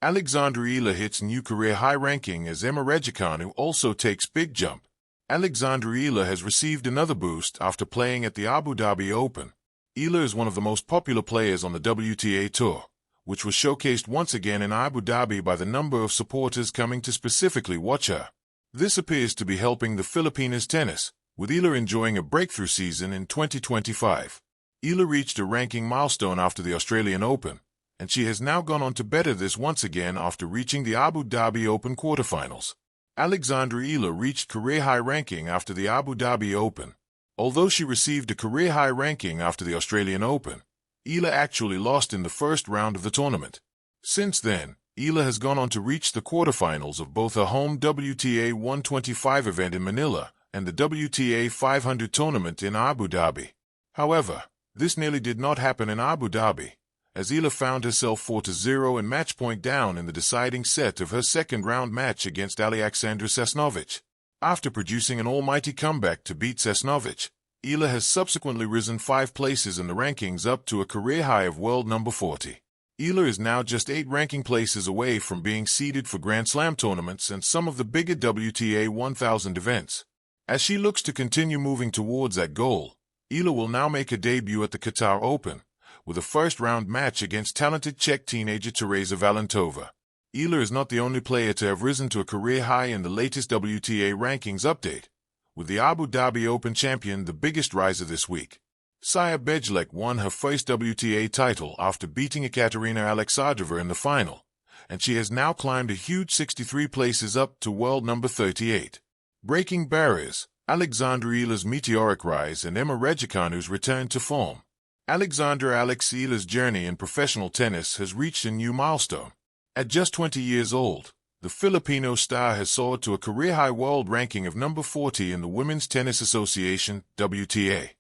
Alexandra Eala hits new career high ranking as Raducanu also takes big jump. Alexandra Eala has received another boost after playing at the Abu Dhabi Open. Eala is one of the most popular players on the WTA Tour, which was showcased once again in Abu Dhabi by the number of supporters coming to specifically watch her. This appears to be helping the Filipinas tennis, with Eala enjoying a breakthrough season in 2025. Eala reached a ranking milestone after the Australian Open, and she has now gone on to better this once again after reaching the Abu Dhabi Open quarterfinals. Alexandra Eala reached career-high ranking after the Abu Dhabi Open. Although she received a career-high ranking after the Australian Open, Eala actually lost in the first round of the tournament. Since then, Eala has gone on to reach the quarterfinals of both her home WTA 125 event in Manila and the WTA 500 tournament in Abu Dhabi. However, this nearly did not happen in Abu Dhabi, as Eala found herself 4-0 and match point down in the deciding set of her second-round match against Alexandra Sasnovich. After producing an almighty comeback to beat Sasnovich, Eala has subsequently risen 5 places in the rankings up to a career high of world number 40. Eala is now just 8 ranking places away from being seeded for Grand Slam tournaments and some of the bigger WTA 1000 events. As she looks to continue moving towards that goal, Eala will now make a debut at the Qatar Open, with a first-round match against talented Czech teenager Tereza Valentova. Eala is not the only player to have risen to a career high in the latest WTA rankings update, with the Abu Dhabi Open champion the biggest riser this week. Sija Bejlek won her first WTA title after beating Ekaterina Alexandrova in the final, and she has now climbed a huge 63 places up to world number 38. Breaking barriers, Alexandra Eala's meteoric rise and Raducanu's return to form. Alexandra Eala's journey in professional tennis has reached a new milestone. At just 20 years old, the Filipino star has soared to a career-high world ranking of number 40 in the Women's Tennis Association, WTA,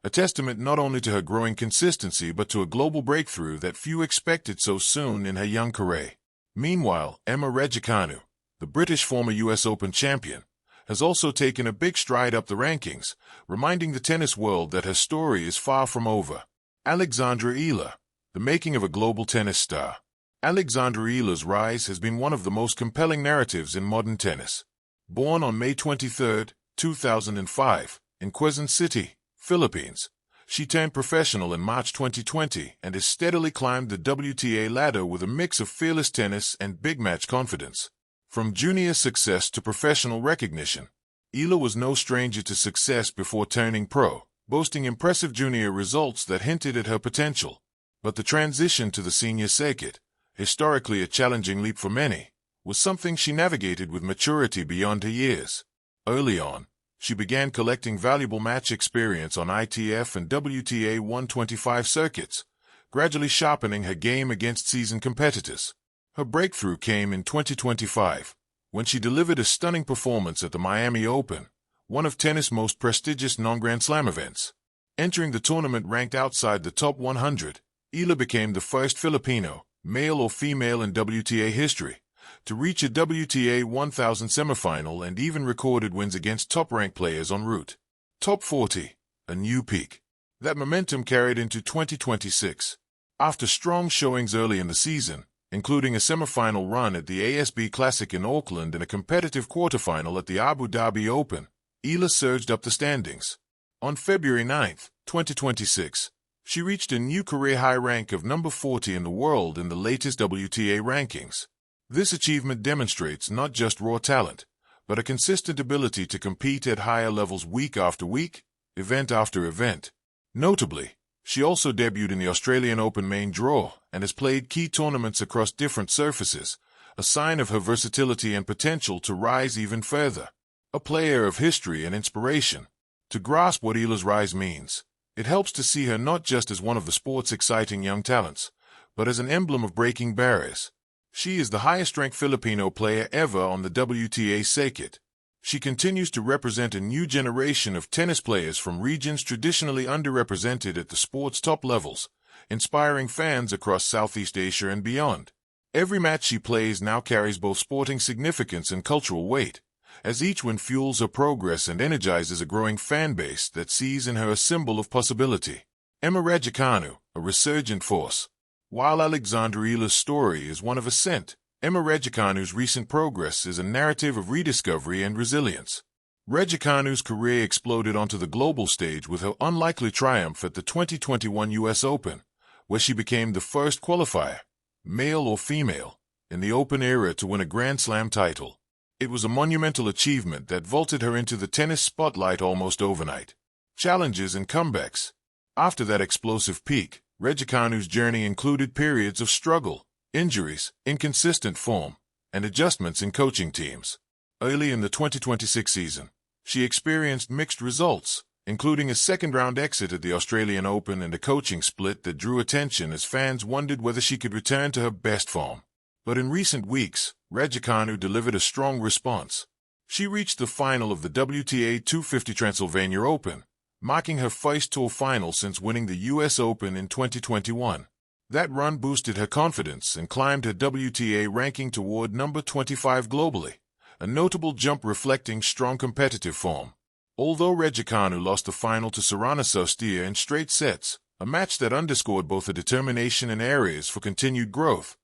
a testament not only to her growing consistency but to a global breakthrough that few expected so soon in her young career. Meanwhile, Raducanu, the British former US Open champion, has also taken a big stride up the rankings, reminding the tennis world that her story is far from over. Alexandra Eala, the making of a global tennis star. Alexandra Eala's rise has been one of the most compelling narratives in modern tennis. Born on May 23, 2005, in Quezon City, Philippines, she turned professional in March 2020 and has steadily climbed the WTA ladder with a mix of fearless tennis and big match confidence. From junior success to professional recognition, Eala was no stranger to success before turning pro, boasting impressive junior results that hinted at her potential. But the transition to the senior circuit, historically a challenging leap for many, was something she navigated with maturity beyond her years. Early on, she began collecting valuable match experience on ITF and WTA 125 circuits, gradually sharpening her game against seasoned competitors. Her breakthrough came in 2025, when she delivered a stunning performance at the Miami Open, one of tennis' most prestigious non-Grand Slam events. Entering the tournament ranked outside the top 100, Eala became the first Filipino, male or female in WTA history, to reach a WTA 1000 semifinal and even recorded wins against top-ranked players en route. Top 40, a new peak. That momentum carried into 2026. After strong showings early in the season, including a semifinal run at the ASB Classic in Auckland and a competitive quarterfinal at the Abu Dhabi Open, Eala surged up the standings. On February 9, 2026, she reached a new career-high rank of number 40 in the world in the latest WTA rankings. This achievement demonstrates not just raw talent, but a consistent ability to compete at higher levels week after week, event after event. Notably, she also debuted in the Australian Open main draw and has played key tournaments across different surfaces, a sign of her versatility and potential to rise even further. A player of history and inspiration. To grasp what Eala's rise means, it helps to see her not just as one of the sport's exciting young talents, but as an emblem of breaking barriers. She is the highest-ranked Filipino player ever on the WTA circuit. She continues to represent a new generation of tennis players from regions traditionally underrepresented at the sport's top levels, inspiring fans across Southeast Asia and beyond. Every match she plays now carries both sporting significance and cultural weight, as each win fuels her progress and energizes a growing fan base that sees in her a symbol of possibility. Raducanu, a resurgent force. While Alexandra Eala's story is one of ascent, Emma Raducanu's recent progress is a narrative of rediscovery and resilience. Raducanu's career exploded onto the global stage with her unlikely triumph at the 2021 U.S. Open, where she became the first qualifier, male or female, in the Open era to win a Grand Slam title. It was a monumental achievement that vaulted her into the tennis spotlight almost overnight. Challenges and comebacks. After that explosive peak, Raducanu's journey included periods of struggle, injuries, inconsistent form, and adjustments in coaching teams. Early in the 2026 season, she experienced mixed results, including a second-round exit at the Australian Open and a coaching split that drew attention as fans wondered whether she could return to her best form. But in recent weeks, Raducanu delivered a strong response. She reached the final of the WTA 250 Transylvania Open, marking her first tour final since winning the U.S. Open in 2021. That run boosted her confidence and climbed her WTA ranking toward number 25 globally, a notable jump reflecting strong competitive form. Although Raducanu lost the final to Sorana Cîrstea in straight sets, a match that underscored both her determination and areas for continued growth,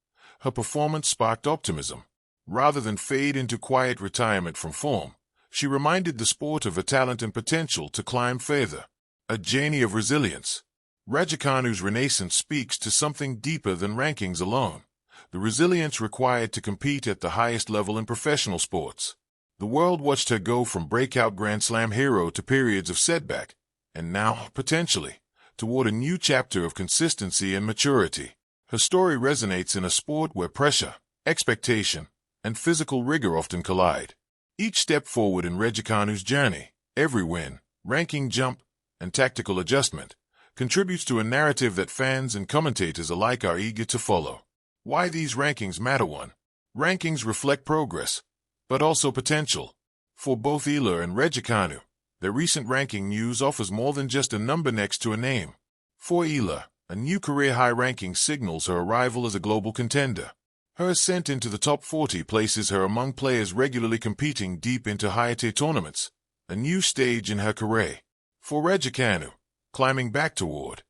her performance sparked optimism. Rather than fade into quiet retirement from form, she reminded the sport of her talent and potential to climb further. A journey of resilience. Raducanu's renaissance speaks to something deeper than rankings alone, the resilience required to compete at the highest level in professional sports. The world watched her go from breakout Grand Slam hero to periods of setback, and now, potentially, toward a new chapter of consistency and maturity. Her story resonates in a sport where pressure, expectation, and physical rigor often collide. Each step forward in Raducanu's journey, every win, ranking jump, and tactical adjustment, contributes to a narrative that fans and commentators alike are eager to follow. Why these rankings matter. 1. Rankings reflect progress, but also potential. For both Eala and Raducanu, their recent ranking news offers more than just a number next to a name. For Eala, a new career-high ranking signals her arrival as a global contender. Her ascent into the top 40 places her among players regularly competing deep into higher-tier tournaments, a new stage in her career. For Raducanu, climbing back toward